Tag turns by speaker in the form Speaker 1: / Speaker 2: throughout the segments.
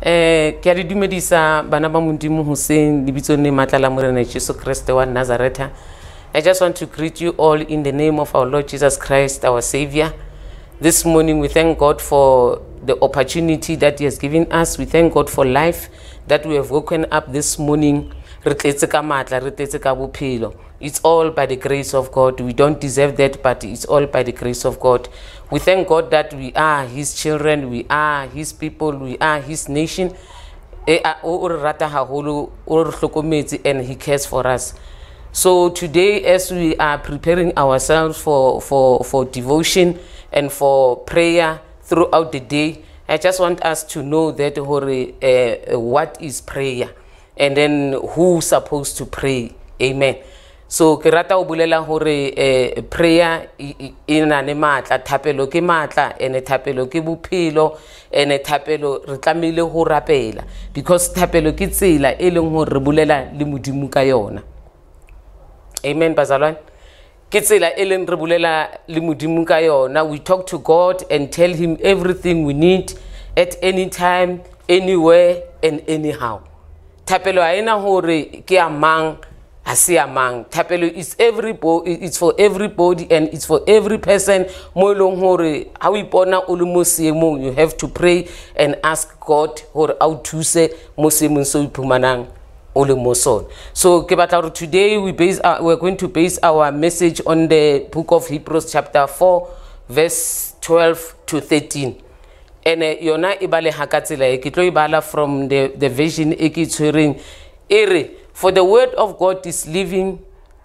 Speaker 1: Ke a dumedisa bana ba Modimo Hoseng lebitso ne matla la Morena Jesu Kriste wa Nazareth. I just want to greet you all in the name of our Lord Jesus Christ, our Savior. This morning we thank God for the opportunity that He has given us. We thank God for life, that we have woken up this morning. It's all by the grace of God. We don't deserve that, but it's all by the grace of God. We thank God that we are His children, we are His people, we are His nation. And He cares for us. So today, as we are preparing ourselves for devotion and for prayer throughout the day, I just want us to know that what is prayer, and then who's supposed to pray. Amen. So ke rata o bolela hore prayer ina ne matla, thapelo ke matla, ene thapelo ke bophelo, ene thapelo re tlamile ho rapela, because thapelo ke tsela e leng hore re bolela le Modimo ka yona. Amen bazalwane. Ke tsela e leng re bolela le Modimo ka yona. We talk to God and tell Him everything we need at any time, anywhere and anyhow. Thapelo ha ena hore ke amang asi amang. Thapelo is it's for everybody and it's for every person. Mo long hore ha o ipona o le mo seemong, you have to pray and ask God hore how to say mo seemong so iphumanang o le mo sona. So ke batla hore today we're going to base our message on the book of Hebrews chapter 4 verse 12 to 13. And yona ibale hakatsela ke tlo ibala from the version e ke tshwereng ere, for the word of God is living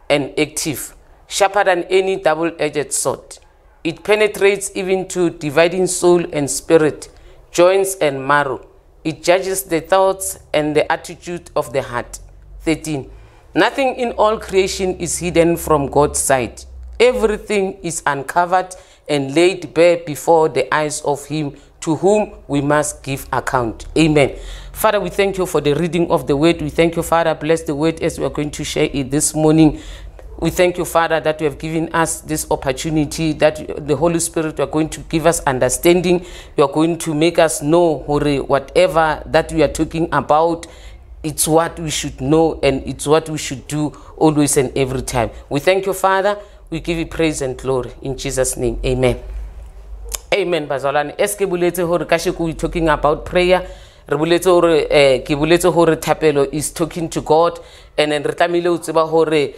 Speaker 1: and active, sharper than any double-edged sword. It penetrates even to dividing soul and spirit, joints and marrow. It judges the thoughts and the attitude of the heart. 13. Nothing in all creation is hidden from God's sight. Everything is uncovered and laid bare before the eyes of Him to whom we must give account. Amen. Father, we thank you for the reading of the word. We thank you, Father. Bless the word as we are going to share it this morning. We thank you, Father, that you have given us this opportunity, that the Holy Spirit, you are going to give us understanding. You are going to make us know whatever that we are talking about. It's what we should know and it's what we should do always and every time. We thank you, Father. We give you praise and glory in Jesus' name. Amen. Amen. Bazalwane, eske buletse hore kasheko we talking about prayer. Re buletse hore ke buletse hore thapelo is talking to God, and then re tlamile o tseba hore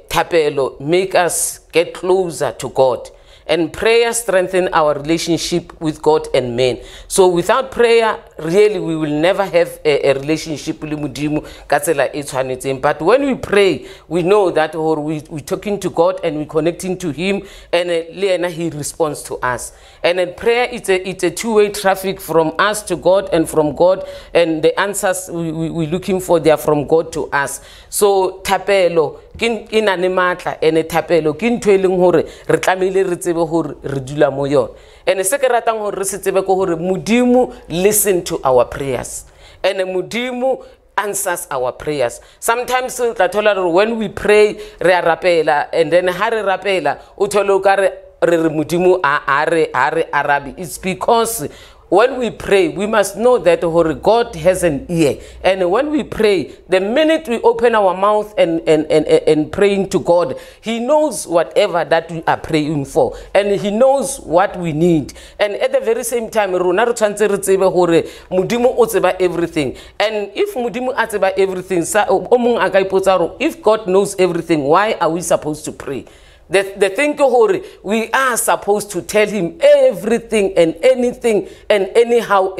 Speaker 1: thapelo make us get closer to God. And prayer strengthens our relationship with God and men. So without prayer, really, we will never have a relationship with Modimo. But when we pray, we know that we're talking to God and we're connecting to Him, and He responds to us. And then prayer, it's a two-way traffic from us to God and from God, and the answers we're looking for, they are from God to us. So thapelo ina ne matla, ene thapelo ke ntho e leng hore re tlamile re tsebe hore re dula mo yona. Ene se ke ratang hore re se tsebe ko hore Modimo listen to our prayers, and Modimo answers our prayers. Sometimes when we pray re a rapela, and then ha re rapela o thole ka re Modimo a re arabi. It's because when we pray, we must know that God has an ear. And when we pray, the minute we open our mouth and praying to God, He knows whatever that we are praying for. And He knows what we need. And at the very same time, Modimo o tseba everything. And if Modimo a tseba everything, if God knows everything, why are we supposed to pray? The thing we are supposed to tell Him everything and anything and anyhow.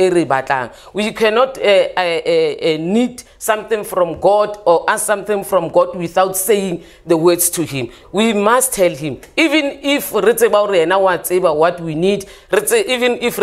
Speaker 1: We cannot need something from God or ask something from God without saying the words to Him. We must tell Him, even if what we need, even if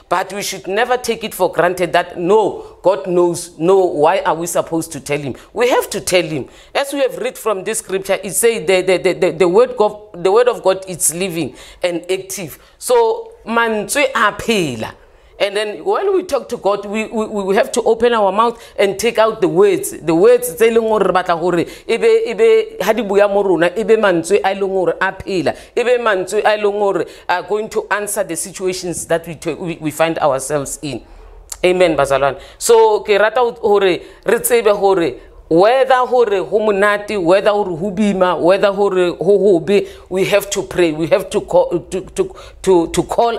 Speaker 1: but we should never take it for granted that no, God knows. No, why are we supposed to tell Him? We have to tell Him. As we have read from this scripture, it says the word of God is living and active. So man tswe a phela, And then when we talk to God, we have to open our mouth and take out the words. The words tse leng hore re batla hore ebe ha di buya mo rona ebe mantswe a leng hore a phela, ebe mantswe a leng hore are going to answer the situations that we find ourselves in. Amen, bazalwane. So ke rata hore re tsebe hore whether hore ho monate, whether hore ho bima, whether hore ho hobe, we have to pray. We have to call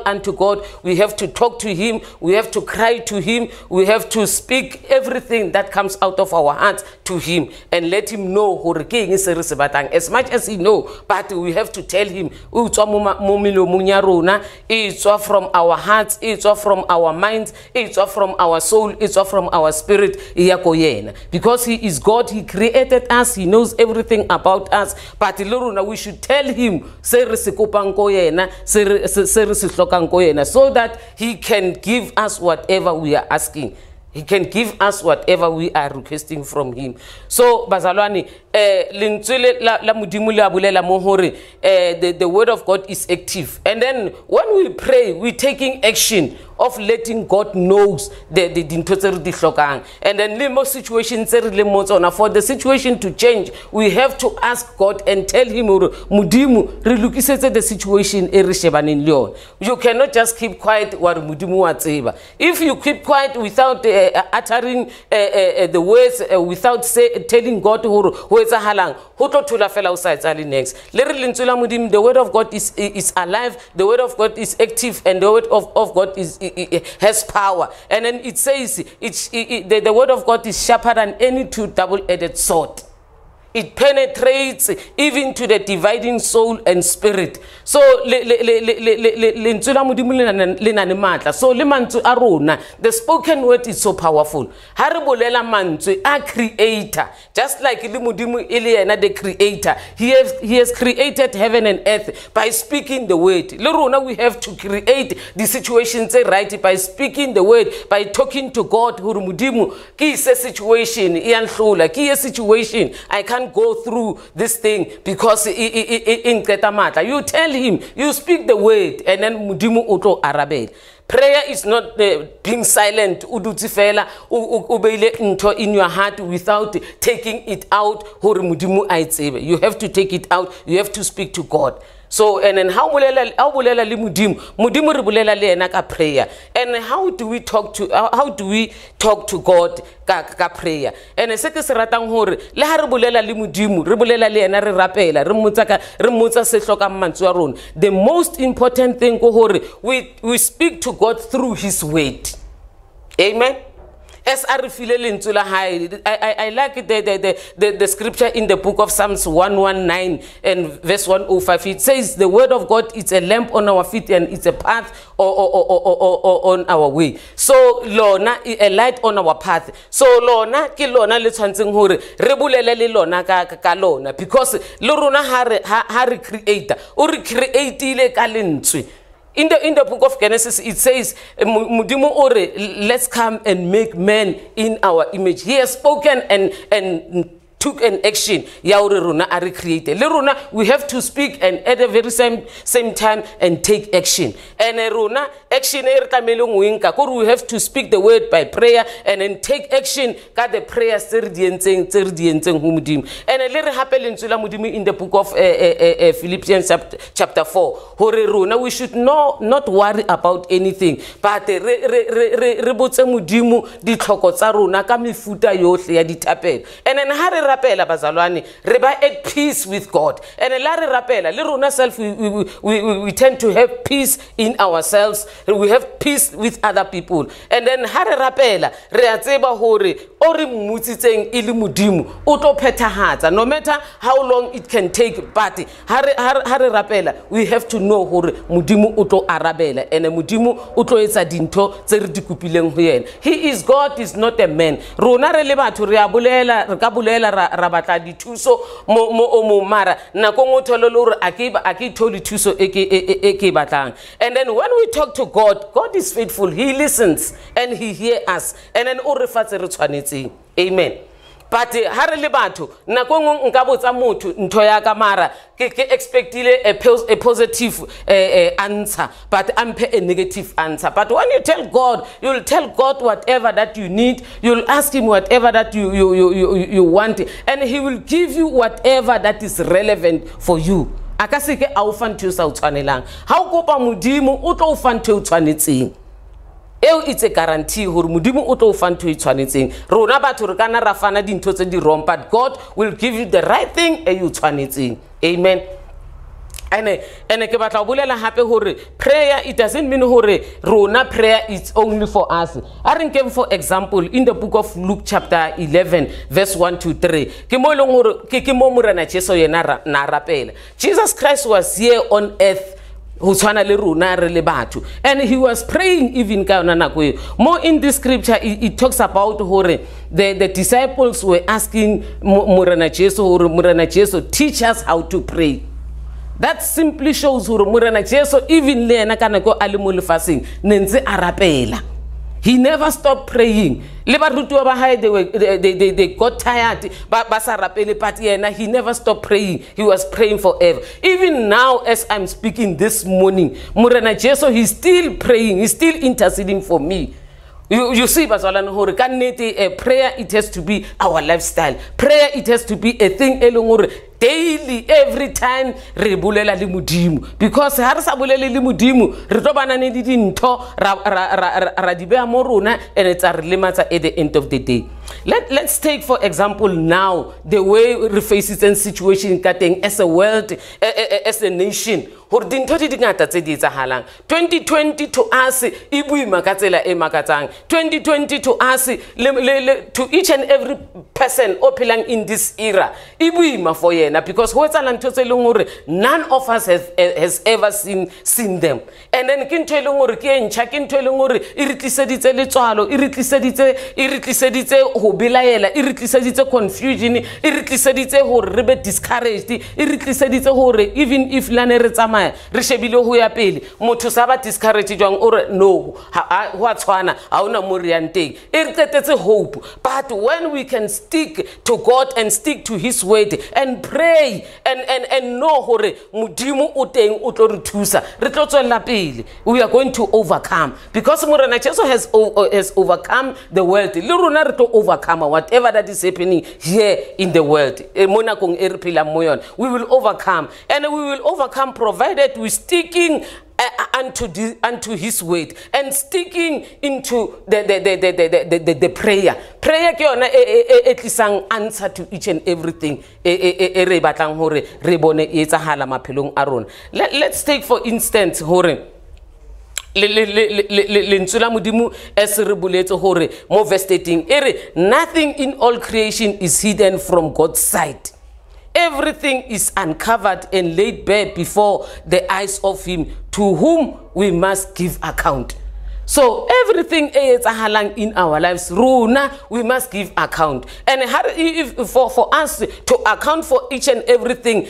Speaker 1: unto God. We have to talk to Him. We have to cry to Him. We have to speak everything that comes out of our hearts to Him and let Him know hore ke eng se re se batlang. As much as He know, but we have to tell Him. It's from our hearts. It's from our minds. It's from our soul. It's from our spirit. Because He is God. He created us. He knows everything about us. But we should tell Him so that He can give us whatever we are asking. He can give us whatever we are requesting from Him. So, bazalwane, the word of God is active. And then when we pray, we're taking action of letting God knows the and then limo situations for the situation to change, we have to ask God and tell Him mudimu relukisetse the situation you cannot just keep quiet while mudimu watseba. If you keep quiet without uttering the words, without telling God who is a halang next, the word of God is alive, the word of God is active, and the word of God is it has power. And then it says the word of God is sharper than any two double-edged sword. It penetrates even to the dividing soul and spirit. So the spoken word is so powerful. A creator, just like the creator, he has created heaven and earth by speaking the word. We have to create the situations right by speaking the word, by talking to God. Situation I can't go through this thing because in you tell Him, you speak the word, and then mudimu uto arabel. Prayer is not being silent in your heart without taking it out. You have to take it out. You have to speak to God. So, and then how prayer, and how do we talk to God ka prayer? And the most important thing we speak to God through His word. Amen. As I like the scripture in the book of Psalms 119 and verse 105. It says the word of God is a lamp on our feet and it's a path on our way. So lona a light on our path. So lona ke lona le tshwantseng hore re bolele le lona ka lona, because lorona ha re creator o re createile ka lentswe. In the book of Genesis, it says, Mudimu ore, let's come and make man in our image. He has spoken and took an action. Yauruna are created. Leruna, we have to speak and at the very same time and take action. And Runa action we have to speak the word by prayer and then take action. Got the prayer and a little happen in the book of Philippians chapter 4. Horeruna, we should not worry about anything, but and then reba at peace with God. And we tend to have peace in ourselves. We have peace with other people. And then no matter how long it can take, but we have to know mudimu uto arabela and mudimu uto etsa dinto tse re dikupileng ho yena. He is God, is not a man. Rona re le batho re a bolela re ka bolela ra batla dithuso mo mara nako ngo thololo re a ke tholi thuso e ke batlang. And then when we talk to God, God is faithful. He listens and He hears us. And then o re fatse re tshwanetseng. Amen. but ha re le batho nako ngwe nka botsa motho ntho ya ka mara ke expectile a positive answer but amphe a negative answer. But when you tell God, you'll tell God whatever that you need, you'll ask him whatever that you want, and he will give you whatever that is relevant for you. Akasike a o fa ntho sa o tshwanelang ha o kopa modimo o tlo o fa ntho e tshwanetseng. It's a guarantee hore modimo o tlo o fa ntho e tshwanetseng. Rona batho re kana ra fana dintho tse di wrong, but God will give you the right thing e you tshwanetseng. Amen. And ke batla o bolela hape hore prayer, it doesn't mean hore rona prayer is only for us. I think for example in the book of Luke chapter 11 verse 1 to 3 ke mo leng hore ke mo morena Jesu yena na rapela. Jesus Christ was here on earth and he was praying even more in this scripture. It talks about the disciples were asking Murana Jesu, teach us how to pray. That simply shows Murana Jesu even he never stopped praying. They got tired, but he never stopped praying. He was praying forever. Even now, as I'm speaking this morning, Murana Jesu, he's still praying, he's still interceding for me. You see, prayer, it has to be our lifestyle. Prayer, it has to be a thing daily, every time re bulela le modimo, because ha re sa bulele le modimo re tobana ne dintho ra di beha mo rona and it's a limit at the end of the day. Let's take for example now the way we face this situation as a world, as a nation. 2020 to us, 2020 to us, to each and every person opening in this era, because none of us has ever seen them. And then confusion, discouraged, even if Rishebilo huya pele motho sa ba discourage jwang ore no wa tshwana ha ona morianteng e re hope. But when we can stick to God and stick to his word and pray and know hore modimo o teng o tlo re thusa re tlo tswela pele, we are going to overcome, because Morena Jesu has overcome the world. Le rona re tlo overcome whatever that is happening here in the world. We will overcome, and we will overcome provided we sticking unto his word and sticking into the prayer. Prayer ke yona e tlisang answer to each and everything re batlang hore re bone e etsahala maphelong a rona. Let's take for instance hore lentsula modimo as re boletse hore mo verse 13 ere nothing in all creation is hidden from God's sight. Everything is uncovered and laid bare before the eyes of him to whom we must give account. So everything in our lives, Runa, we must give account. And for us to account for each and everything,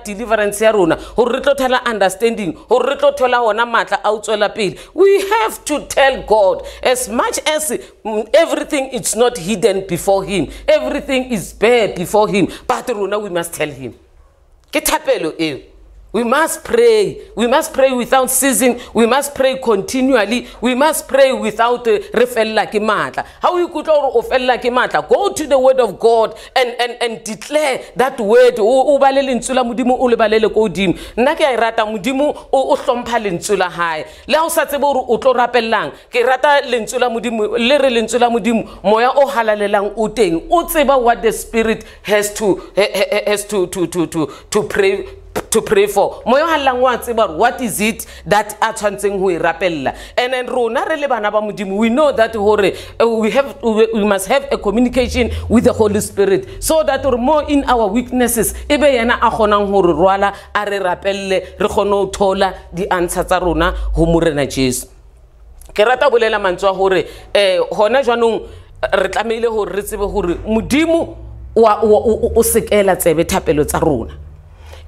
Speaker 1: deliverance, understanding, we have to tell God, as much as everything is not hidden before him, everything is bare before him, but Runa, we must tell him. We must pray. We must pray without ceasing. We must pray continually. We must pray without refel. How you could go to the word of God and declare that word. What the Spirit has to pray for. What is it that and then we know that we must have a communication with the Holy Spirit, so that more in our weaknesses the answer tsa rona ho Morena Jesu. Ke rata bolela mantswa hore hona jwanong re tlamehile hore re tsebe hore modimo o sekela tsebe thapelo tsa rona.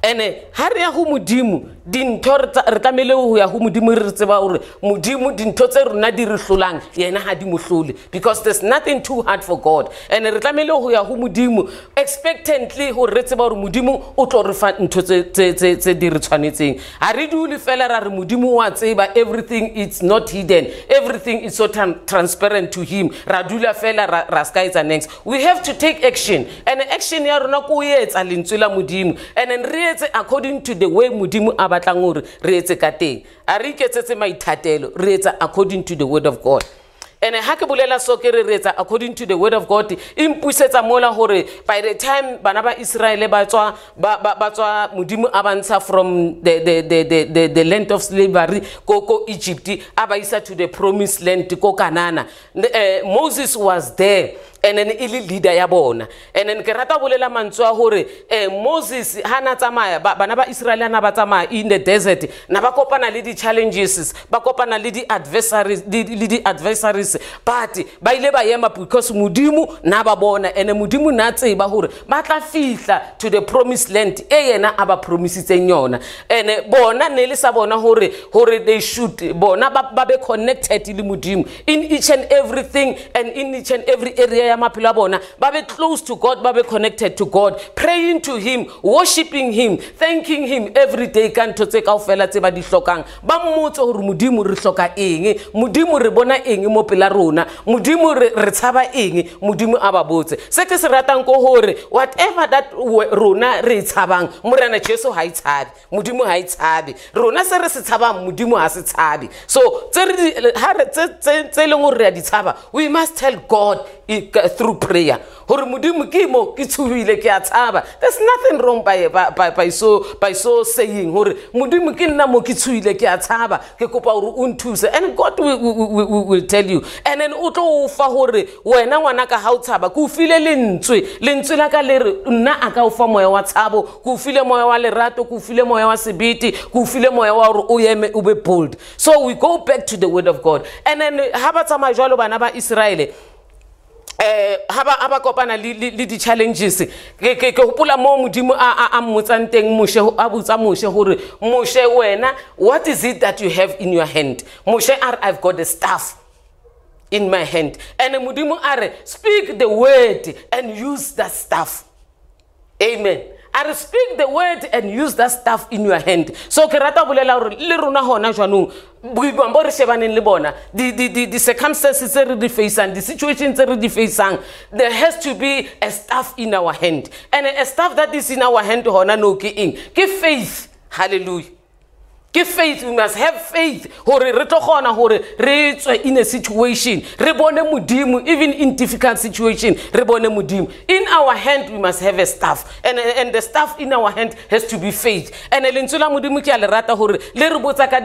Speaker 1: ene ha re ya go modimo dintho re tlamele go ya go modimo re tseba gore modimo dintho tse rona di re hlolang yena ha di mo hlole, because there's nothing too hard for God. And re tlamele go ya go modimo expectantly gore re tseba gore modimo o tlo re fa ntho tse di re tshwanetseng. Ha re dule fela ra re modimo wa tseba, everything it's not hidden, everything is so transparent to him. Ra dula fela ra ska etsa next. We have to take action, and action ya rona ko etsa lentswe la modimo, and then re etse according to the way modimo a batlang gore re etse ka teng. A re iketsetse maithatelo, re etsa according to the word of God. And ha ke bolela so ke re etsa according to the word of God, impusetsa mola gore by the time bana ba Israel ba tswa modimo a bantsha from the land of slavery ko Egypt a ba isa to the promised land ko Canaan. Moses was there, and then ili leader ya bona. And then ke rata bolela mantswe gore Moses hana tsamaya bana ba Israel na ba tsamaya in the desert na ba kopana le di challenges, ba kopana le di adversaries, but ba ile ba yema because modimo na ba bona, and modimo na tseba gore ba tla fihla to the promised land e yena aba promisitseng yona. And bona ne le sa bona gore they should bona ba be connected le modimo in each and everything, and in each and every area ya maphelo a bona ba be close to God, ba be connected to God, praying to him, worshiping him, thanking him every day ka ntho tse kaofela tse ba di hlokang. Ba mmotse gore modimo re hloka eng, modimo re bona eng mo pela rona, modimo re tshaba eng, modimo a ba botse. Se ke se ratang ko gore whatever that rona re tshabang morena Jesu ha itshabi, modimo ha itshabi, rona se re se tshabang modimo ha se tshabi. So tse leng gore re di tshaba, we must tell God through prayer. Hore modimo ke mo ke tshubile ke a tshaba. There's nothing wrong by so saying hore modimo ke nna mo ke tshubile ke a tshaba ke kopa hore o nthuse, and God will tell you. And then o tlo fa hore wena ngwana ka ha o tshaba ku file lentswe la ka le re nna aka o fa moya wa tshabo, ku file moya wa lerato, ku file moya wa sebiti, ku file moya wa hore o yeme o be bold. So we go back to the word of God. And then ha ba tsamaya jwalo bana ba Israel haba kopana li di challenges ke hopola mo modimo a mmotsang teng Moshe a botsa Moshe hore Moshe wena what is it that you have in your hand? Moshe I've got a staff in my hand, and modimo are speak the word and use that staff. Amen. I speak the word and use that stuff in your hand. So ke rata bolela hore le rona hona jwanong buibambo re shebaneng le bona the circumstances tse re di faceang, the situations tse re di faceang, there has to be a staff in our hand, and a staff that is in our hand hona no ke eng ke faith. Hallelujah. Give faith, we must have faith. Hore re tlo gona hore re tswe in a situation, re bone modimo, even in difficult situation, re bone modimo. In our hand we must have a staff, and the staff in our hand has to be faith. And lentswe la modimo ke a le rata hore le re botsa ka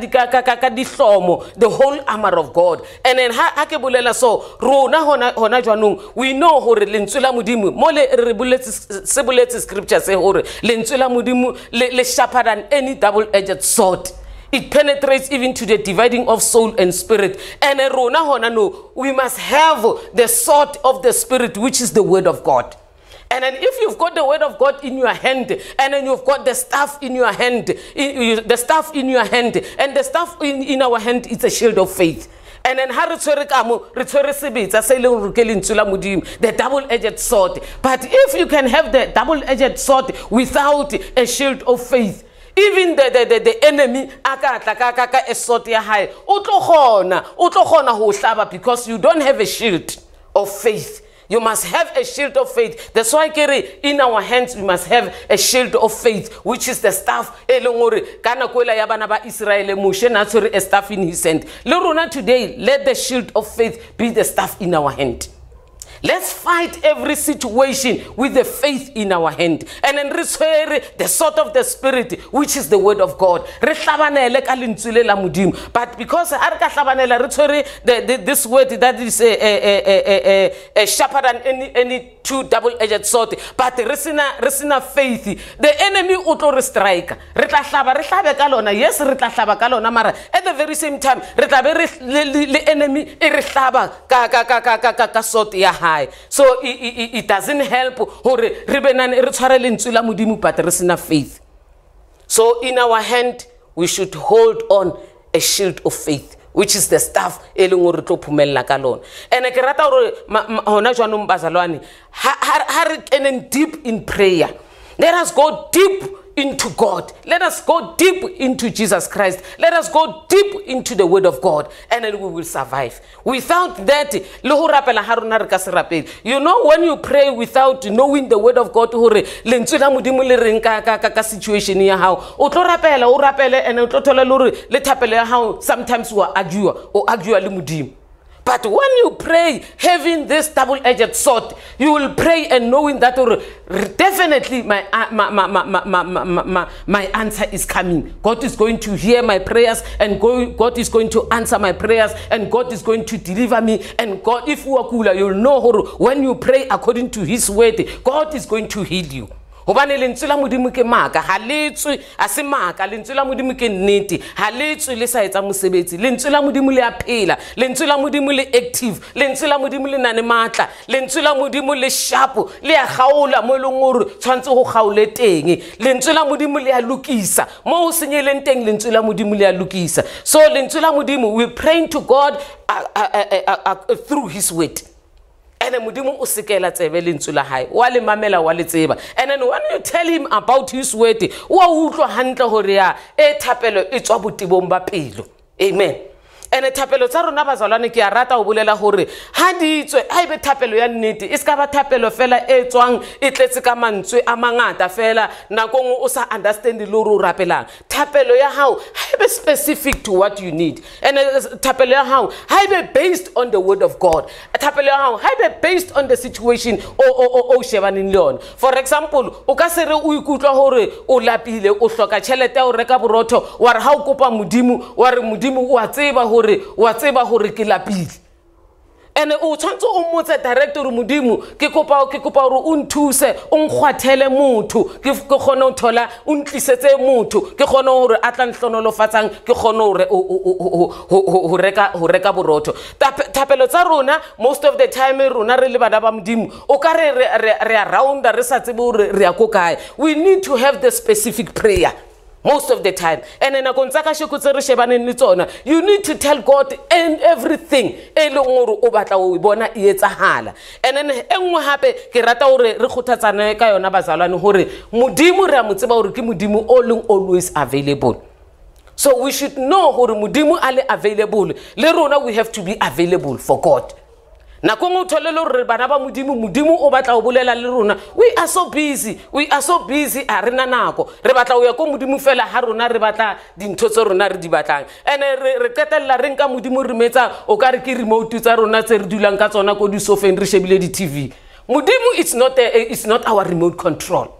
Speaker 1: dihlomo, the whole armor of God. And then ha ke bolela so rona hona jwanong we know hore lentswe la modimo mo le re boletse scripture se hore lentswe la modimo le sharper than any double-edged sword. It penetrates even to the dividing of soul and spirit. And we must have the sword of the spirit, which is the word of God. And then if you've got the word of God in your hand, and then you've got the staff in your hand, the staff in your hand, and the staff in our hand, it's a shield of faith. And then the double-edged sword. But if you can have the double-edged sword without a shield of faith, even the enemy aka a sword ya high because you don't have a shield of faith. You must have a shield of faith. That's why in our hands we must have a shield of faith, which is the staff. Israel a staff in his hand. Today, let the shield of faith be the staff in our hand. Let's fight every situation with the faith in our hand. And then the sword of the spirit, which is the word of God. But because this word that is a sharper than any two double-edged sword, but resina faith, the enemy auto strike. Yes, mara at the very same time, the enemy sword ya high. So it doesn't help but there is enough faith. So in our hand, we should hold on a shield of faith, which is the staff e leng gore tlo phumella ka lona. And ke rata gore hona jwanong bazalwane ha re keneng deep in prayer. Let us go deep into God. Let us go deep into Jesus Christ. Let us go deep into the word of God, and then we will survive. Without that, you know, when you pray without knowing the word of God, situation and sometimes we argue. But when you pray having this double-edged sword, you will pray and knowing that definitely my answer is coming. God is going to hear my prayers, and God is going to answer my prayers, and God is going to deliver me. And God, if you are cooler, you'll know when you pray according to His word, God is going to heal you. Hobane lentswe la modimo ke maka ha letswe a se maka lentswe la modimo ke nnete ha letswe le sa etsa mosebetsi lentswe la modimo le a phela lentswe la modimo le active lentswe la modimo le nane matla lentswe la modimo le sharp le a gaola mo leng gore tshwantse go gaole teng lentswe la modimo le a lokisa mo o senyeleng teng lentswe la modimo le a lokisa. So lentswe la modimo, we praying to God through His word. And then mudimu usikela tsebe lentswe la hae wa le mamela wa le tseba. And then when you tell him about His word, wa utlwa hantle hore ya e thapelo e tswa botibong ba pelo. Amen. And thapelo tsa rona bazalwane ke a rata go bolela gore ha di tswe ha ibe thapelo ya nnete e ska ba thapelo fela e tswang e tletse ka mantswe a mangata fela nakong o sa understand le ro rapelang. Thapelo ya hao ha ibe specific to what you need. And thapelo ya hao ha ibe based on the word of God. Thapelo ya hao ha ibe based on the situation o shebaneng le yona. For example, o ka se re o ikutlwa gore o lapile o hloka tšhelete o reka borotho wa re ha o kopa modimo wa re modimo o a tseba gore ke lapile. And o tshwantse o motse direct gore modimo ke kopa gore o nthuse o nkgwathele motho ke gone o thola o ntlisetse motho ke gone gore a tla ntlhonolofatsang ke gone ho reka borotho. Thapelo tsa rona most of the time rona re le bana ba modimo o ka re around re sa tsebe gore re ya ko kae. We need to have the specific prayer most of the time. And then you need to tell God and everything. And then engwe hape ke rata hore re khothatsane ka yona bazalwane hore modimo re a mo tseba hore ke modimo always available. So we should know hore modimo ale available. Le rona we have to be available for God. Na kongo tholelo re bana ba modimo o batla o bolela le rona. We are so busy a rena nako re batla o ya ko modimo fela ha rona re batla dintho tse rona re di batlang. And re qetella re nka modimo re metsa o ka re ke remote tsa rona tse re dulang ka tsona ko di sofeng re shebile di TV. Modimo it's not our remote control.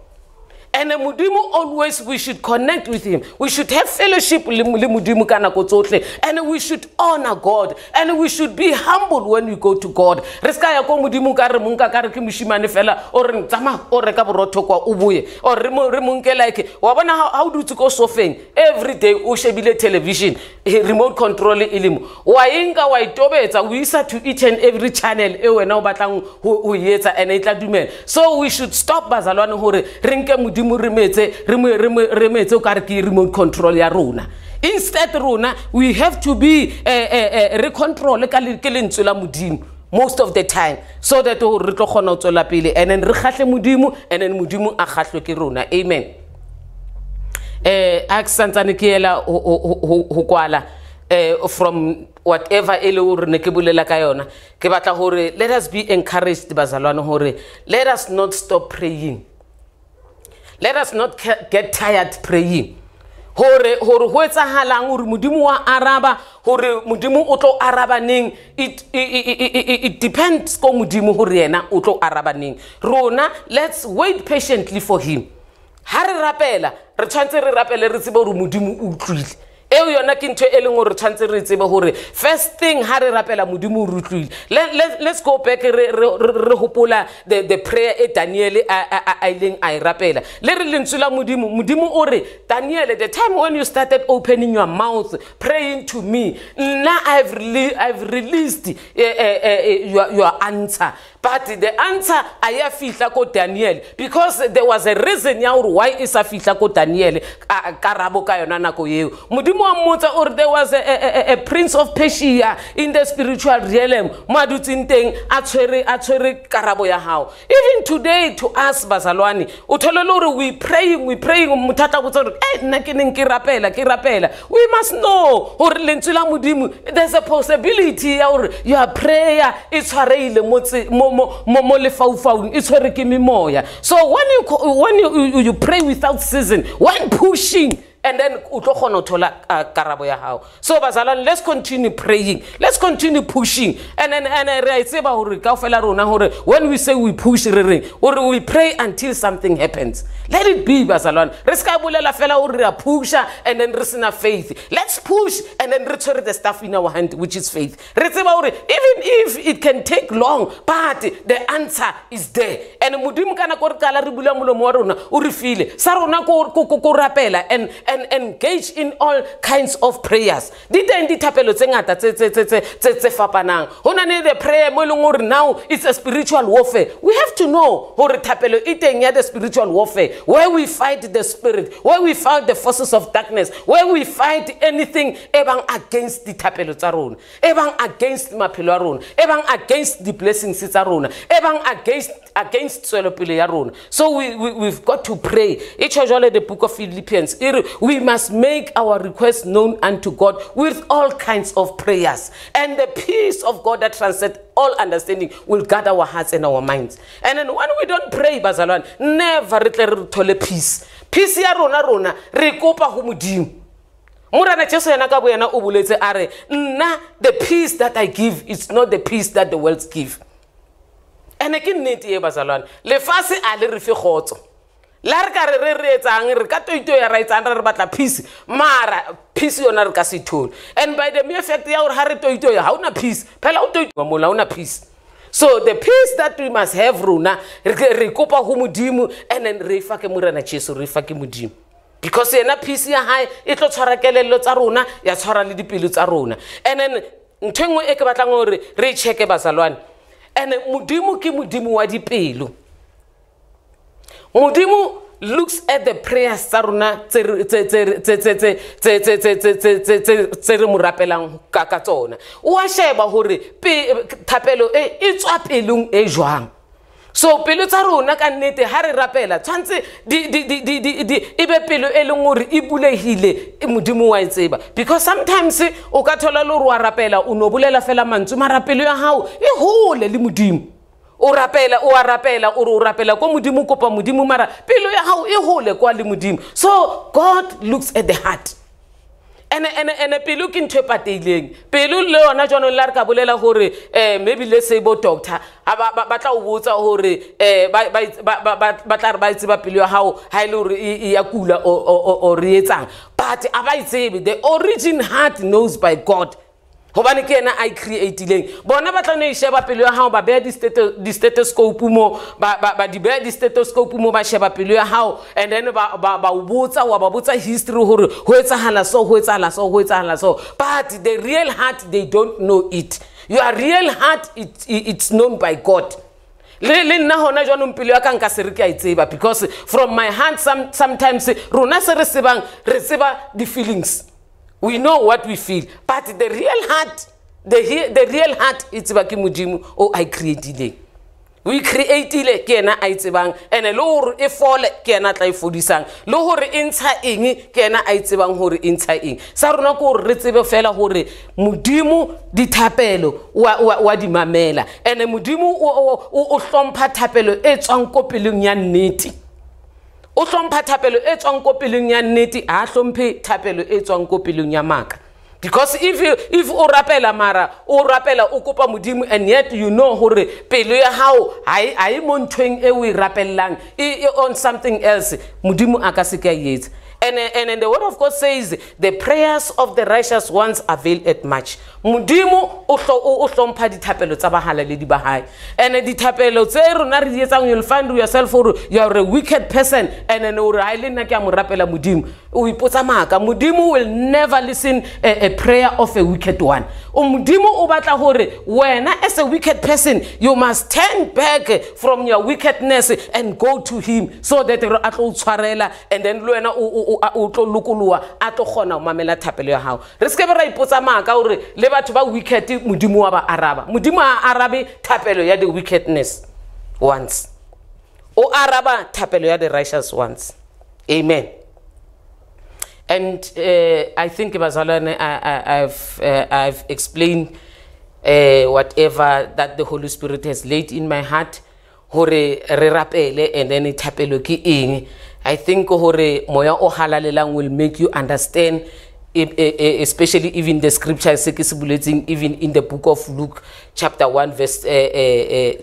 Speaker 1: And mudimu always we should connect with him. We should have fellowship mudimu kana kotsotle, and we should honor God, and we should be humble when we go to God. Reska ya ko mudimu ka re munka ka re ke mushimane fela o re ntsama o reka borotho kwa ubuye o re munke like wa bona how do to go sofeng every day o shebile television remote control ilimo wa inga wa itobetsa o isa to each and every channel e wena o batlang ho yetsa and itla dumela. So we should stop bazalwane hore re nke mudimu remetse o ka re ke remote control ya rona. Instead rona we have to be recontrol ka le lentswe la modimo most of the time, so that re tlo khona o tsola pele and then re khahle modimo and then modimo a khahlwe ke rona. Amen. Aksantsane ke ela ho kwala from whatever ele o re ne ke bolela ka yona ke batla hore let us be encouraged bazalwane hore let us not stop praying. Let us not get tired praying. Hore ho etsahalang hore modimo wa araba hore modimo o tlo araba ning it depends ko modimo hore yena o tlo araba ning. Rona let's wait patiently for him. Ha re rapela re tshwantse re rapele re tsebe hore modimo o utlwile. eo yona ke ntho e leng gore tshwantse re tsebe gore first thing ha re rapela modimo o rutlwile. Let's go back re hopola the prayer e Daniel a ileng a rapela le re lentswe la modimo o re Daniel, the time when you started opening your mouth praying to me, now I've released your answer. But the answer aya fihla ko Daniel because there was a reason ya why is a fihla ko Daniel karabo ka yona nako eo. Modimo wa mmotsa or there was a prince of Persia in the spiritual realm mo dutsing teng a tshwere karabo ya hao. Even today to us bazalwane o tholele hore we praying mutata go tsore nna ke neng ke rapela. We must know hore lentswe la modimo there's a possibility ya hore your prayer is tshwareile mo lefaufau e tshwere ke memoya. So when you pray without season, when pushing, and then utlo thola karabo ya hao. So bazalwane, let's continue praying, let's continue pushing, and re tseba hore ka ofela rona hore when we say we push or we pray until something happens. Let it be bazalwane, re ska bolela fela hore re pusha and then re sena faith. Let's push and then re tshwere the stuff in our hand which is faith. Re tseba hore even if it can take long, but the answer is there. And modimo kana ko re kala re bula molomo wa rona o re file sa rona ko rapela and engage in all kinds of prayers. Diteng dithapelo tse ngata tse fapanang. Hona ne the prayer mo leng hore now it's a spiritual warfare. We have to know hore thapelo iteng ya the spiritual warfare where we fight the spirit, where we fight the forces of darkness, where we fight anything ebang against dithapelo tsa rona, ebang against maphelo a rona, ebang against the blessings tsa rona, ebang against tswelopele ya rona. So we've got to pray. It's usually the book of Philippians. We must make our requests known unto God with all kinds of prayers. And the peace of God that transcends all understanding will guard our hearts and our minds. And then when we don't pray, bazalwane, never re peace. Peace ya rona re kopa ho modimo. Morana Jesu yana ka boyena o boletse are nna the peace that I give is not the peace that the world give. And again nnete e bazalwane, lefase a le re fe khotso. La re ka re etsang re ka toito ya ra etsang re batla peace mara peace yona re ka se thole. And by the mere fact ya hore ha re toito ya ha una peace phela o toito mo la una peace. So the peace that we must have rona re kopa ho modimo and then re fa ke morana Jesu re fa ke modimo. Because yena peace ya hae e tlo tshwara kelello tsa rona ya tshwara le dipelo tsa rona. And then ntwengwe e ke batlang hore re cheke bazalwane. And modimo ke modimo wa dipelo. Modimo looks at the prayers tsa rona tse re mo rapelang ka tsona. O a sheba hore thapelo e tswa pelong e jwang. So pelo tsa rona ka nnete ha re rapela tshwantse e be pelo e leng hore e bulehile modimo wa itseba. Because sometimes o ka thola le hore wa rapela o no bolela fela mantswe mara pelo ya hao e hole le modimo. O rapela ko modimo kopa modimo mara pelo ya hao e hole kwa le modimo. So God looks at the heart. And pelo ke ntwe pateileng. Pelo le yona jwana la re ka bolela hore maybe let's say bo doctor ba tla o botsa hore ba tla re ba itse ba pelo ya hao ha ile hore e ya kula o re etsang. But aba itsebe the origin heart knows by God. Hobane ke ena I creatileng bona ba tla no e sheba pelo ya hao ba beya di stethoscope mo ba di beya di stethoscope mo ba sheba pelo ya hao and then ba o botsa history hore ho etsahala so but the real heart they don't know it. Your real heart it's known by God. Le nna hona jwanong pelo ya ka nka se re ke a itseba because from my heart sometimes rona se re tseba the feelings. We know what we feel, but the real heart, the real heart, it's ba ke modimo o I created. We created ke ena a itsebang and le hore e fole ke ena tla e fodisang le hore e ntsha eng ke ena a itsebang hore e ntsha eng. Sa rona ko re tsebe fela hore modimo dithapelo wa di mamela and modimo o hlompha thapelo e tswang ko pelong ya nnete. O hlompha thapelo e tswang ko pelong ya nnete a hlomphe thapelo e tswang ko pelong ya maka. Because if o rapela mara o rapela o kopa modimo and yet you know hore pelo ya hao ai mo nthweng e o rapellang on something else modimo a ka se ka yetsa. And the word of God says, the prayers of the righteous ones avail it much. Modimo o hlompha dithapelo tsa bahalaledi ba hae. And dithapelo tse rona re di etsang, you'll find yourself you are a wicked person, and then o re ha ile nna ke a mo rapela modimo. O ipotsa maka, modimo will never listen a prayer of a wicked one. Modimo o batla hore wena as a wicked person, you must turn back from your wickedness and go to him, so that a tlo tshwarela, and then wena o tlo lokoloa, a tlo kgona ho mamela thapelo ya hao. Re se ke ra ipotsa maka hore le batho ba wicked modimo wa ba araba. Modimo a arabe thapelo ya the wickedness ones. O araba thapelo ya the righteous ones. Amen. And I think bazalwane, I've explained whatever that the Holy Spirit has laid in my heart. Hore re rapele and then thapelo ke eng. I think hore moya o halalelang will make you understand, especially even the scriptures even in the book of Luke chapter 1 verse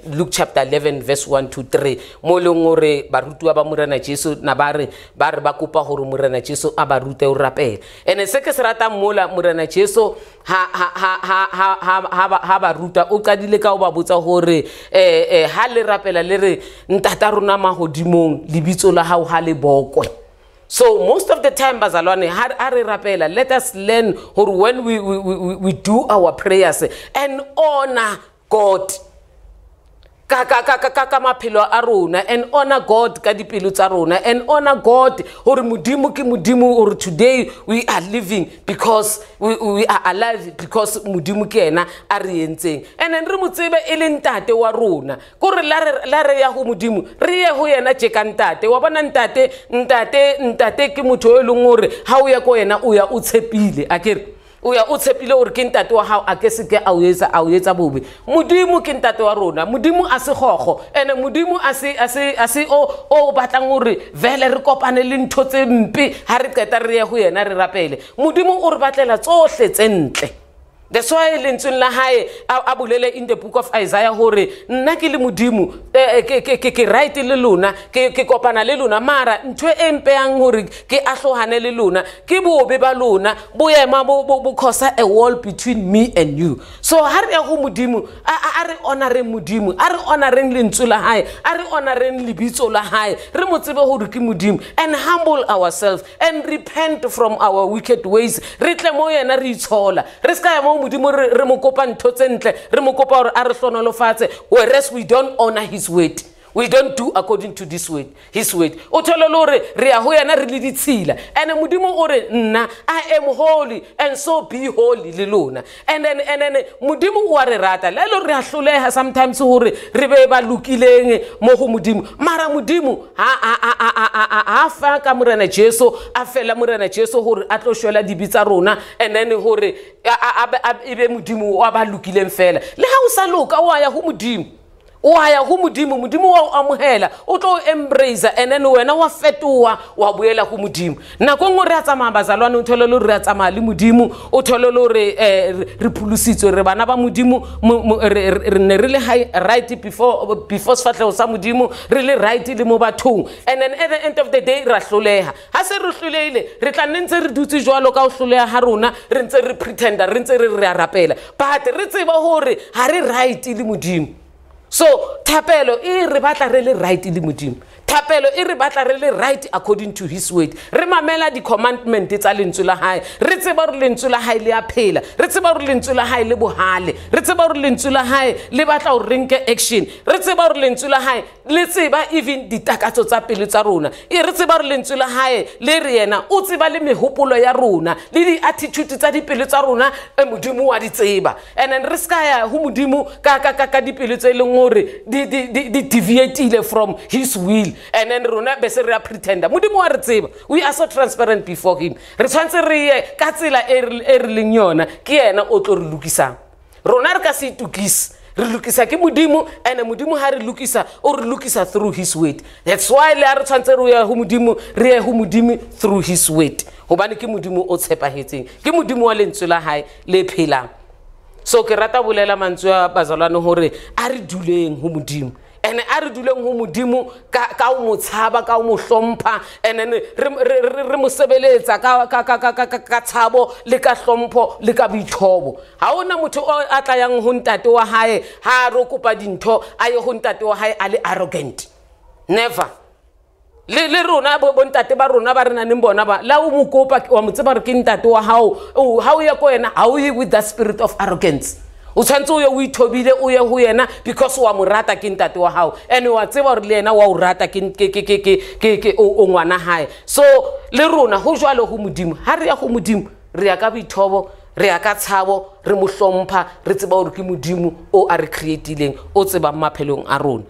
Speaker 1: Luke chapter 11 verse 1 to 3 mo leng hore barutuwa ba morena Jesu na ba re ba kopa hore morena Jesu a ba rute o rapela. And se ke se rata mola morena Jesu ha ba ruta o qadile ka o ba botsa hore ha le rapela le re ntata rona mahodimong lebitso la hao ha le bokwe. So most of the time, bazalwane, let us learn when we do our prayers and honor God. And honor God and honor God or today we are living because we are alive because mudimu kena arienteng. And then remutsebe elentate wa rona kore la re ya ho mudimu re ye ho yena tjekantate wa bona ntate ke motho e leng hore ha o ya ko yena o ya o tshepile akere o ya o tshepile hore ke ntate wa hao a ke se ke a o etsa bobe. Modimo ke ntate wa rona, modimo a se goggo, ene modimo a se o batlang hore vele re kopane le ntho tse mpe ha re qeta re ya ho yena re rapele. Modimo o re batlela tsohle tse ntle. That's why lentsweng la hae a bolele in the book of Isaiah hore nna ke le modimo ke right le lona ke kopana le lona mara ntwe empeyang hore ke ahlohane le lona ke bobe ba lona boema bo cause a wall between me and you. So ha re ya go modimo a re honoreng modimo, a re honoreng lentswe la hae, a re honoreng lebitso la hae, re mo tsebe hore ke modimo, and humble ourselves and repent from our wicked ways. Re tle mo yena re itshola re ska ya mo modimo re mo kopa ntho tse ntle re mo kopa hore a re hlonolofatse, whereas we don't honor his word. We don't do according to his word. O tholole re ya ho yena re le ditshila, and modimo o re nna I am holy and so be holy le lona. And then modimo o re rata le lo re ahloleha sometimes hore re be ba lokileng mo go modimo, mara modimo ha fa ka morena Jesu a fela morena Jesu hore a tlo shwela dibitsa rona, and then hore e be modimo wa ba lokileng fela. Le ha o sa loka o ya ho modimo, modimo wa amohela o tlo embrace, and then wena wa fetoa wa boela go modimo. Nako ngwe re a tsamaya bazalwane o tholole re a tsamaya le modimo, o tholole re pulusitswe re bana ba modimo re ne re le right before sfatlego sa modimo re le right le mo bathong, and then at the end of the day ra hloleha. Ha se re hloleile re tla ntse re dutse jwalo ka o hloleha ha rona re ntse re pretender re ntse re rapela, but re tseba hore ha re right le modimo. So thapelo e re batla re le right le modimo, thapelo e re batla re le right according to his word. Re mamela di commandment tsa lentswe la hae, re tseba re lentswe la hae le a phela, re tseba re lentswe la hae le bohale, re tseba re lentswe la hae le batla ho renke action, re tseba re lentswe la hae le tseba even ditakatso tsa pele tsa rona, e re tseba re lentswe la hae le re yena o tseba le mehopolo ya rona le di attitude tsa dipele tsa rona modimo wa di tseba. And then re ska ya ho modimo ka dipele tse leng hore di deviate from his will, and then rona be se re pretender modimo wa re tseba. We are so transparent before him. Re tshwantse re ye ka tsela e re leng yona ke yena o tlo re lokisa. Rona re ka se tukisa re lukisa ke modimo, and modimo ha re lukisa o re lukisa through his word. That's why le re tshwantse re ya ho modimo, re ye ho modimo through his word, hobane ke modimo o tshepahetseng, ke modimo wa lentswe la hae le phelang. So ke rata bolela mantswe a bazalwane hore a re duleng ho modimo, and a re duleng ho modimo ka o mo tshaba ka o mo hlompha and then re mo sebeletsa ka tshabo le ka hlompho le ka boithobo ha ona motho o a tlayang ho ntate wa hae ha re kopa dintho a ye ho ntate wa hae a le arrogant never le rona bo ntate ba rona ba rena neng bona ba la o mo kopa wa mo tseba re ke ntate wa hao ha o ya ko yena ha o ye with that spirit of arrogance o tshwantse o ye o ithobile o ye ho yena because wa mo rata ke ntate wa hao and wa tseba re le yena wa o rata ke o ngwana hae so le rona ho jwalo ho modimo ha re ya go modimo re ya ka boithobo re ya ka tshabo re mo hlompha re tseba hore ke modimo o a re creatileng o tseba maphelong a rona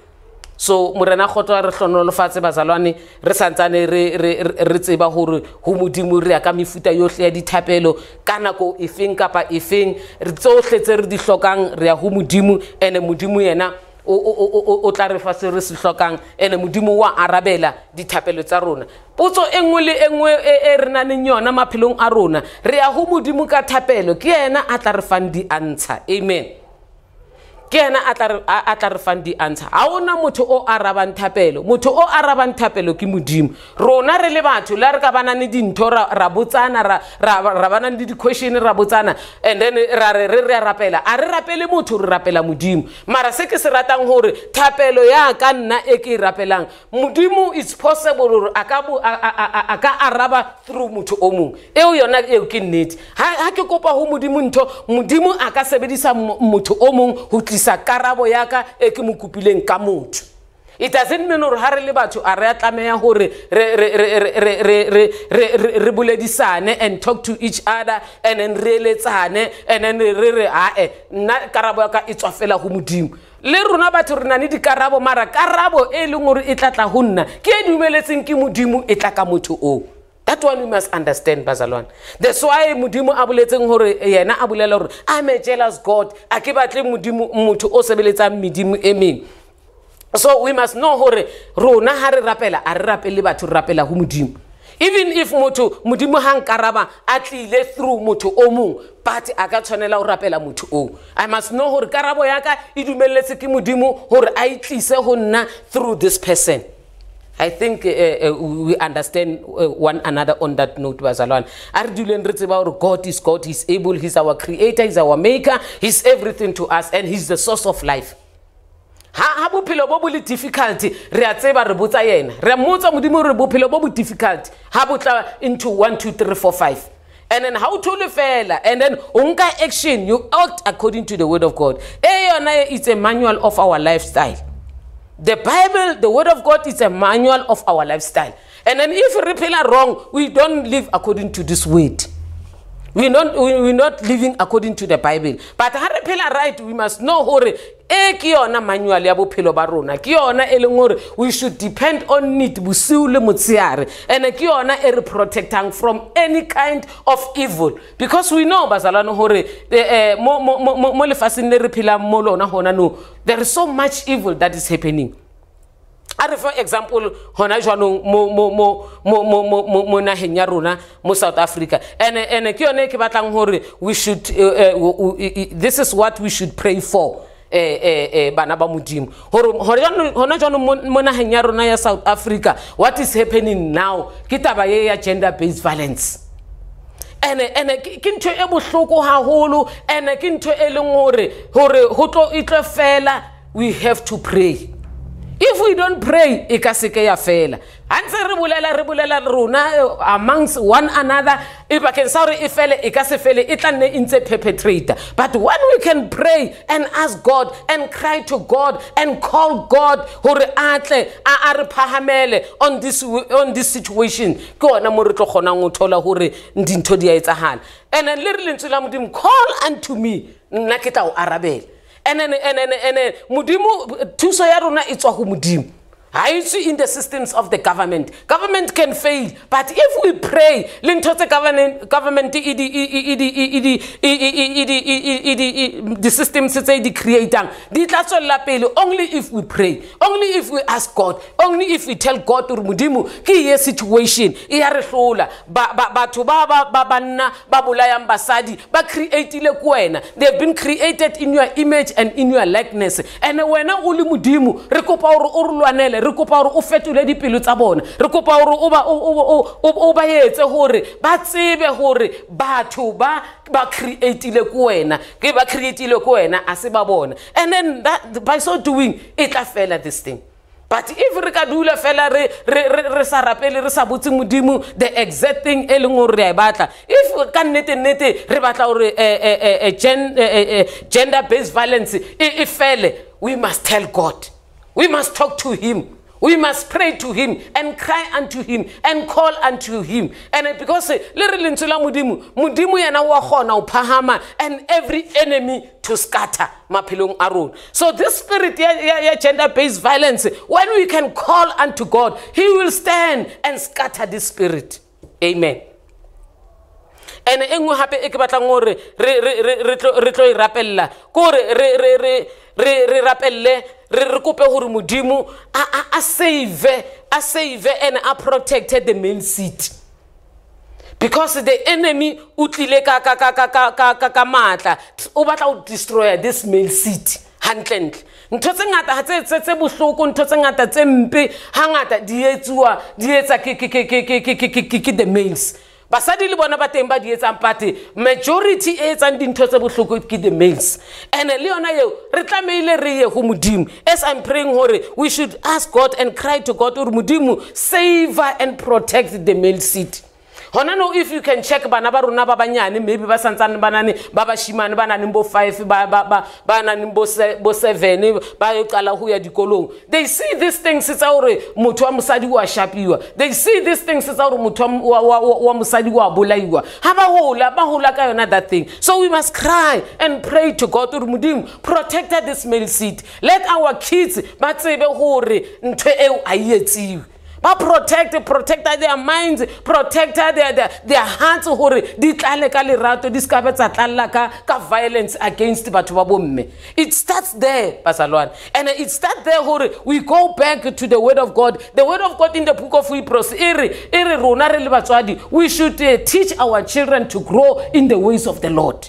Speaker 1: so morena khotwa re hlonolofatse bazalwane re santsane re tseba hore ho modimo re ya ka mefuta yohle ya dithapelo ka nako efeng kapa efeng re tsohle tse re di hlokang re ya ho modimo ene modimo yena o tla re fa se re se hlokang ene modimo wa arabela dithapelo tsa rona potso engwe le engwe e re na neng yona maphelong a rona re ya ho modimo ka thapelo ke yena a tla re fang di answer amen ke yena a tla re fang di answer ha ona motho o arabang thapelo motho o arabang thapelo ke modimo rona re le batho la re ka bana le dintho ra botsana ra bana le di question ra botsana and then re rapela a re rapele motho re rapela modimo mara se ke se ratang hore thapelo ya ka nna e ke rapelang modimo is possible hore a ka araba through motho o mong eo yona eo ke nnete ha ke kopa ho modimo ntho modimo a ka sebedisa motho o mong ho sa karabo yaka e ke mo kupileng ka motho it doesn't mean hore ha re le batho a re a tlameya hore re buledisane and talk to each other and then re eletsane and then re nna karabo yaka e tswa fela ho modimo le rona batho re na le dikarabo mara karabo e leng hore e tlatla ho nna ke e dumeletseng ke modimo e tla ka motho o that one we must understand bazalwane that's why modimo a boletseng hore yena a bolela hore I'm a jealous God a ke batle modimo motho o sebeletsang medimo e meng so we must know hore rona ha re rapela a re rapele batho re rapela ho modimo even if motho modimo hang karaba a tlile through motho o mong but a ka tshwanela ho rapela motho o I must know hore karabo yaka e dumelletse ke modimo hore a itlise ho nna through this person I think we understand one another on that note bazalwane a re duleng re tseba hore God is God, he's able, he's our creator, he's our maker, he's everything to us and he's the source of life ha bophelo bo le difficult re a tseba re botsa yena re mmotsa modimo re bophelo bo difficult ha botla into 1 2 3 4 5 and then how to fela and then unka action you act according to the word of God yona it's a manual of our lifestyle. The Bible, the word of God is a manual of our lifestyle. And then if we feel wrong, we don't live according to this word. We're not living according to the Bible. But how we feel right, we must know hore kiona manual ya bophelo ba rona. Kiona eleng we should depend on it busiu le motsiare. And kiona e protecting from any kind of evil. Because we know bazalano hore mo lefatsheng le re phelang mo lona hona no, there is so much evil that is happening. For example, hona jwanong mo naheng ya rona mo South Africa and ke yone ke batlang hore we should this is what we should pray for bana ba modimo hona jwanong mo naheng ya rona ya South Africa what is happening now ke taba ya gender based violence and ke ntho e bohloko haholo and ke ntho e leng hore ho tlo itlo fela we have to pray. If we don't pray, e ka seke ya fela. Antse re bolela rona amongst one another, if I can sorry if fele e ka se fele e tla nne intse perpetrator. But when we can pray and ask God and cry to God and call God hore atle a re phahamele on this situation, ke ona mo re tlo khona go thola hore dintho di a etsahala. And then le re lentswe la modimo call unto me, nna ke tla o arabela. And then modimo thuso ya rona e tswa go modimo I see in the systems of the government. Government can fail, but if we pray, government the systems say the creator, only if we pray, only if we ask God, only if we tell God to mudimu ki situation they've been created in your image and in your likeness, and when uli mudimu re kopa hore o fetole dipelo tsa bona, re kopa hore o ba etse hore ba tsebe hore batho ba createile ku wena ke ba createile ku wena a se ba bona, and then that by so doing it la fela this thing. But if we ka dula fela re sa rapele re sa botse modimo the exact thing e leng hore re batla, if ka nnete re batla hore gender based violence e fele, we must tell God. We must talk to him. We must pray to him and cry unto him and call unto him. And because mudimu yana wa khona uphahama and every enemy to scatter mapilong aron. So this spirit gender based violence, when we can call unto God, he will stand and scatter this spirit. Amen. And engwe hape e ke batlang gore re tlo I rapella gore re rapelle re kope gore modimo a save and a protected the male seed, because the enemy utlile ka matla o batla o destroy this male seed handle. Ntho tse ngata tse bohloko, ntho tse ngata tse mpe hangata di etsa ke the males. Basadi le bona ba teng ba di etsang party, majority e etsang dintho tse bohloko ke the males. And le yona eo re tlameile re ye ho modimo. As I'm praying hore we should ask God and cry to God hore modimo save and protect the male seed. Hona no, if you can check bana ba rona ba banyane, maybe ba santsane banane ba bashimane ba nang bo 5 ba nang bo 7 ba yo qala ho ya dikolong, they see these things tsa hore motho wa mosadi wa shapiwa, they see these things tsa hore motho wa mosadi wa bolaiwa, ha ba hola ka yona that thing. So we must cry and pray to God hore modimo protect this male seed. Let our kids ba tsebe hore ntwe eo a yetsi ba protect their minds, protect their hearts hore di tlale ka lerato di ska betsa tlalla ka violence against batho ba bomme. It starts there, Pastor, and it starts there hore we go back to the word of God. The word of God in the book of Hebrews we should teach our children to grow in the ways of the Lord.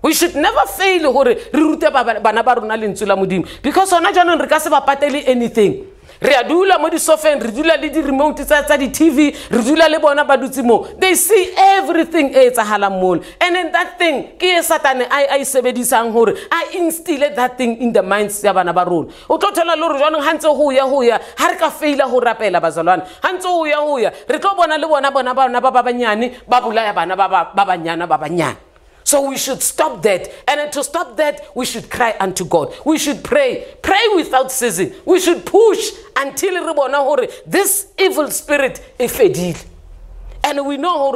Speaker 1: We should never fail hore re rute bana ba rona lentswe la modimo, because ona jana re ka se ba patele anything. Re adula mo di sofa, re dula le di remote tsa di TV, re dula le bona ba dutse mo. They see everything e etsahala mo, and then that thing ke Satan I sebedisang hore I instill that thing in the minds ya bana ba rona. O tlo thola lo re jwanong hantse ho ya ha re ka faila ho rapela bazalwana, hantse ho ya re tlo bona le bona bana ba banyane ba bulaya bana ba banyana. So we should stop that. And to stop that, we should cry unto God. We should pray without ceasing. We should push until this evil spirit is faded. And we know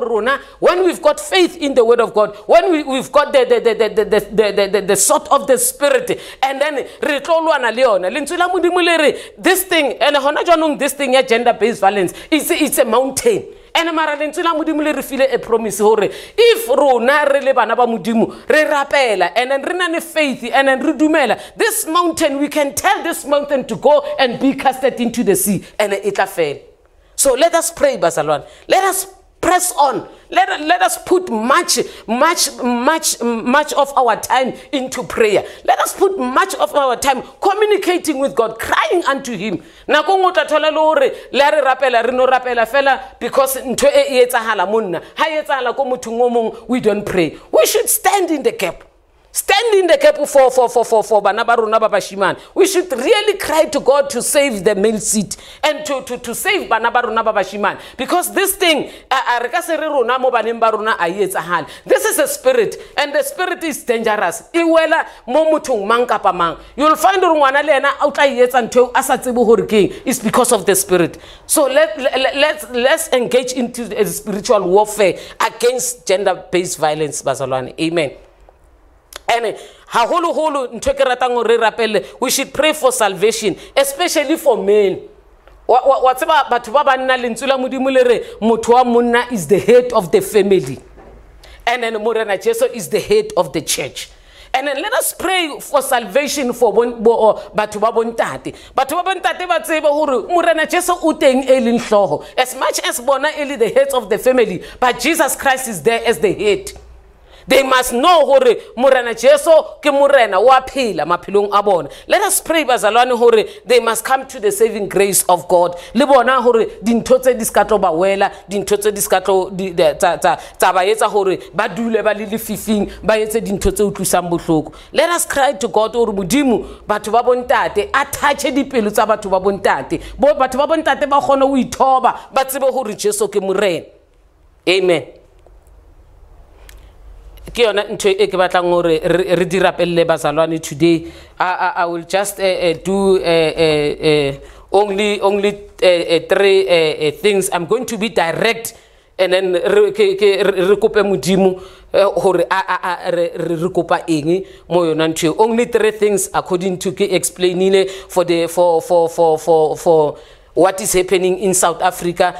Speaker 1: when we've got faith in the word of God, when we've got the sort of the spirit, and then this thing, and this thing, gender-based violence, it's a mountain. And re feel a promise hore if rona re le bana ba modimo re rapela and then re na ne faith and then re dumela, this mountain, we can tell this mountain to go and be casted into the sea and it la fail. So let us pray, Basalwan. Let us press on. Let us put much of our time into prayer. Let us put much of our time communicating with God, crying unto him. Na ko ngota thola lore le re rapela re no rapela fela because ntho e etsahala monna ha etsahala ko motho ngomong, we don't pray. We should stand in the gap. Stand in the gap for bana ba rona ba bashimane. We should really cry to God to save the male seed and to save bana ba rona ba bashimane, because this thing this is a spirit, and the spirit is dangerous. You'll find it's because of the spirit. So let's engage into a spiritual warfare against gender-based violence. Amen. And we should pray for salvation, especially for men. wa tseba batho ba banna lentswe la modimo le re motho wa monna is the head of the family, and then Morena Jesu is the head of the church. And then let us pray for salvation for batho ba bontate. Batho ba bontate ba tsebe hore Morena Jesu o teng e leng hloho. As much as bona e the head of the family, but Jesus Christ is there as the head. They must know hore Morena Jesu ke morena wa phela maphelong a bona. Let us pray bazalwane hore they must come to the saving grace of God. Le bona hore dintho tse di ska tlo ba wela, dintho tse di ska tlo tsa ba etsa hore ba dule ba le lefifing, ba etse dintho tse utlwisang bohloko. Let us cry to God hore modimo batho ba bontate a touche dipelo tsa batho ba bontate. Batho ba bontate ba kgone ho ithoba, ba tsebe hore Jesu ke morena. Amen. Today I will just do only 3 things. I'm going to be direct, and then only 3 things according to explaining for what is happening in South Africa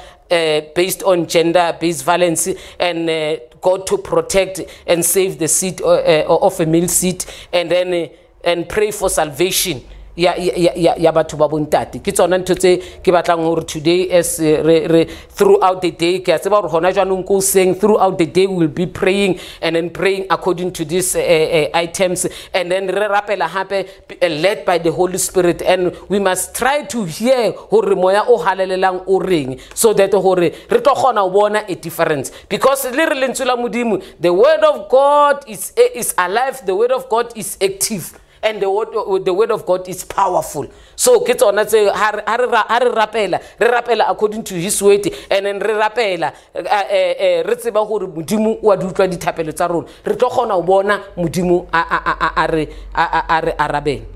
Speaker 1: based on gender-based violence, and God to protect and save the seat of a male seat, and then and pray for salvation. Batho ba bontate ke tsona ntho tse ke batlang hore today as throughout the day ke tseba hore hona jwanong ko saying throughout the day we will be praying, and then praying according to these items, and then re rapela hape led by the Holy Spirit, and we must try to hear hore moya o halelelang o reng, so that hore re tlo kgona bona a difference, because le re lentswe la modimo, the word of God is alive, the word of God is active, and the word of God is powerful. So ke tsona tse ha re rapela according to his word, and then re rapela re tseba hore modimo wa di utlwa dithapelo tsa rona, re tlo kgona ho bona modimo a re arabela.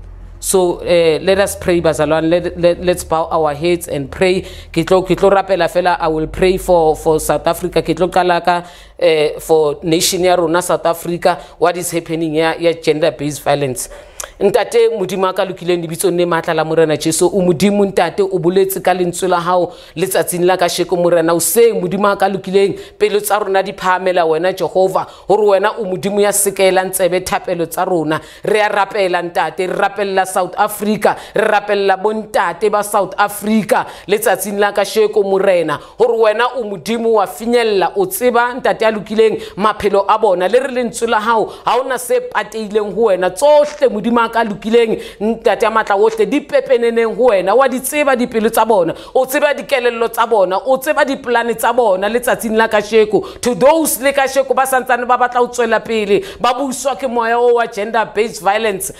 Speaker 1: So let us pray, bazalwane. Let's bow our heads and pray. Kitlo rapela fela, I will pray for South Africa. Kitlo kalaka for nation ya rona South Africa. What is happening here? Gender-based violence. Ntate modimo ka lokileng dibitso ne matla la Morena Jesu o modimo ntate o boletse ka lentswe la hao letsatsing la ka sheko morena o se modimo ka lokileng pelo tsa rona di phamela wena Jehova hore wena o modimo ya sekela ntsebe thapelo tsa rona re ya rapela ntate re rapella South Africa re rapella bontate ba South Africa letsatsing la ka sheko morena hore wena o modimo wa finyella o tseba ntate ya lokileng maphelo a bona le re lentswe la hao ha ona se pateileng ho wena tsohle modimo ka lokileng ntate ya matla wohle di pepeneneng ho wena wa di tseba dipelo tsa bona o tseba dikelello tsa bona o tseba di plan tsa bona letsatsing la ka sheko to those le ka sheko ba santsane ba batla o tswela pele ba buswa ke moya wa gender based violence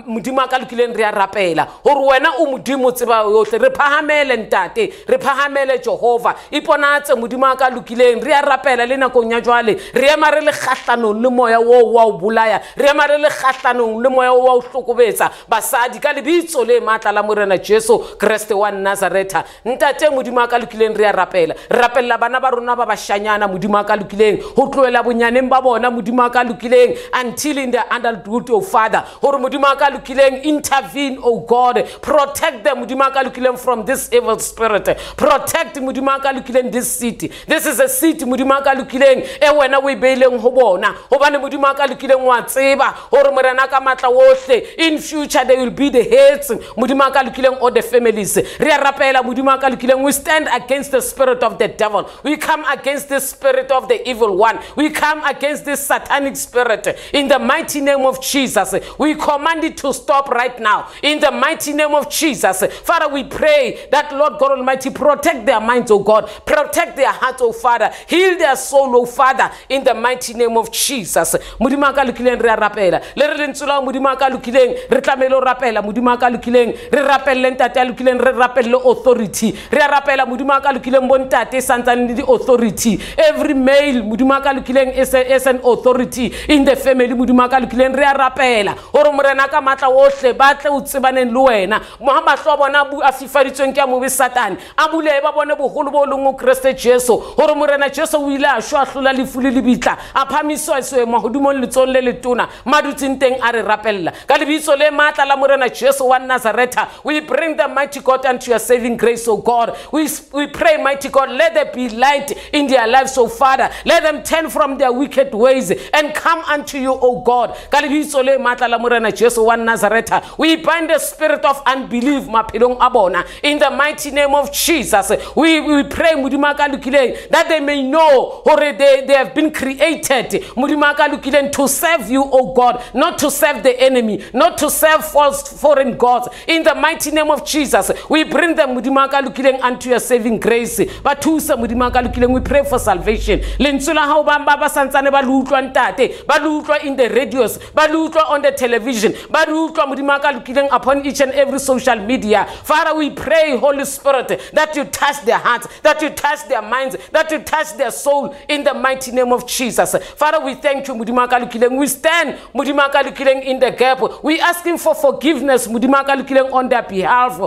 Speaker 1: modimo ka lokileng re ya rapela hore wena o modimo tseba yohle re phahamele ntate re phahamele Jehova iponatse modimo ka lokileng re ya rapela le nakong ya jwale re ema re le kgahlano le moya wa o bulaya re ema re le kgahlano le moya wa o hlokobetsa basadi ka lebitso le matla la Morena Jesu Kriste wa Nazareta ntate modimo ka lokileng re ya rapela bana ba rona ba bashanyana modimo ka lokileng ho tloela bonyaneng ba bona modimo ka lokileng until in the adulthood of Father hore modimo ka lokileng intervene, oh God, protect them modimo ka lokileng from this evil spirit, protect modimo ka lokileng this city. This is a city modimo ka lokileng e wena we beileng ho bona hobane modimo ka lokileng wa tseba hore morena ka matla wohle in future they will be the heads modimo ka lokileng of the families re ya rapela modimo ka lokileng we stand against the spirit of the devil, we come against the spirit of the evil one, we come against this satanic spirit in the mighty name of Jesus. We command it to stop right now in the mighty name of Jesus. Father, we pray that Lord God Almighty protect their minds, oh God, protect their hearts, oh Father, heal their soul, oh Father, in the mighty name of Jesus. Modimo ka lokileng re ya rapela le re lentsula modimo ka lokileng re tlamelo rapela modimo ka lokileng re rapelle ntate ya lokileng re rapelle authority re ya rapela modimo ka lokileng bontate santsane di authority every male modimo ka lokileng is an authority in the family modimo ka lokileng re ya rapela hore morena ka matla wohle ba tle o tsebaneng le wena mo ba tlo bona bu afifaditsweng ke mo be Satan a bule ba bone boholo bo leng o Kriste Jesu hore morena Jesu o ile a masho a hlola lefu le lebitla a phamiswa se mahodumong letsong le letona madutsing teng a re rapella ka lebitso le matla la morena Jesu wa Nazareth. We bring the mighty God unto your saving grace, oh God. We pray, mighty God, let there be light in their lives, oh Father. Let them turn from their wicked ways and come unto you, oh God. Ka lebitso le matla la morena Jesu wa Nazareth. We bind the spirit of unbelief maphelong a bona in the mighty name of Jesus. We pray Modimo ka lokileng that they may know they have been created Modimo ka lokileng to serve you, oh God, not to serve the enemy, not to serve false foreign gods. In the mighty name of Jesus, we bring them Modimo ka lokileng unto your saving grace. Bathusa Modimo ka lokileng, we pray for salvation. Lentswe la hao ba santsane ba lutlwa ntate, ba lutlwa in the radios, ba lutlwa on the television, ba lutlwa Modimo ka lokileng upon each and every social media. Father, we pray, Holy Spirit, that you touch their hearts, that you touch their minds, that you touch their soul in the mighty name of Jesus. Father, we thank you, Modimo ka lokileng. We stand Modimo ka lokileng in the gap. We asking for forgiveness Modimo ka lokileng on their behalf.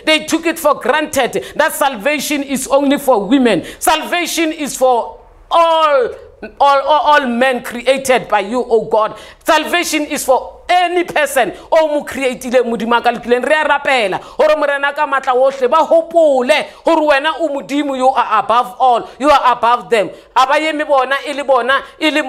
Speaker 1: They took it for granted that salvation is only for women. Salvation is for all men created by you, oh God. Salvation is for any person o mo creatile Modimo ka lokileng. Re a rapela hore morena ka matla ohle ba hopole hore wena o modimo, you are above all, you are above them. Abayeme bona ile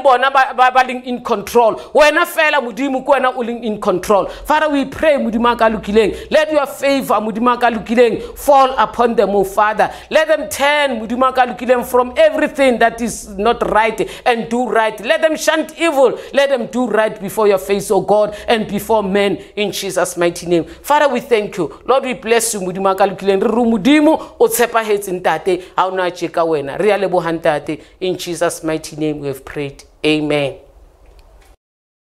Speaker 1: bona ba in control. Wena fela modimo ko wena o in control. Father, we pray Modimo ka lokileng, let your favor Modimo ka lokileng fall upon them, oh Father. Let them turn Modimo ka lokileng from everything that is not right and do right. Let them shun evil, let them do right before your face, oh God, and before men, in Jesus' mighty name. Father, we thank you. Lord, we bless you. Modimo ka lokileng, re modimo o tshepahetse ntate ha ona cheka wena. Re a leboha ntate. In Jesus' mighty name we have prayed. Amen.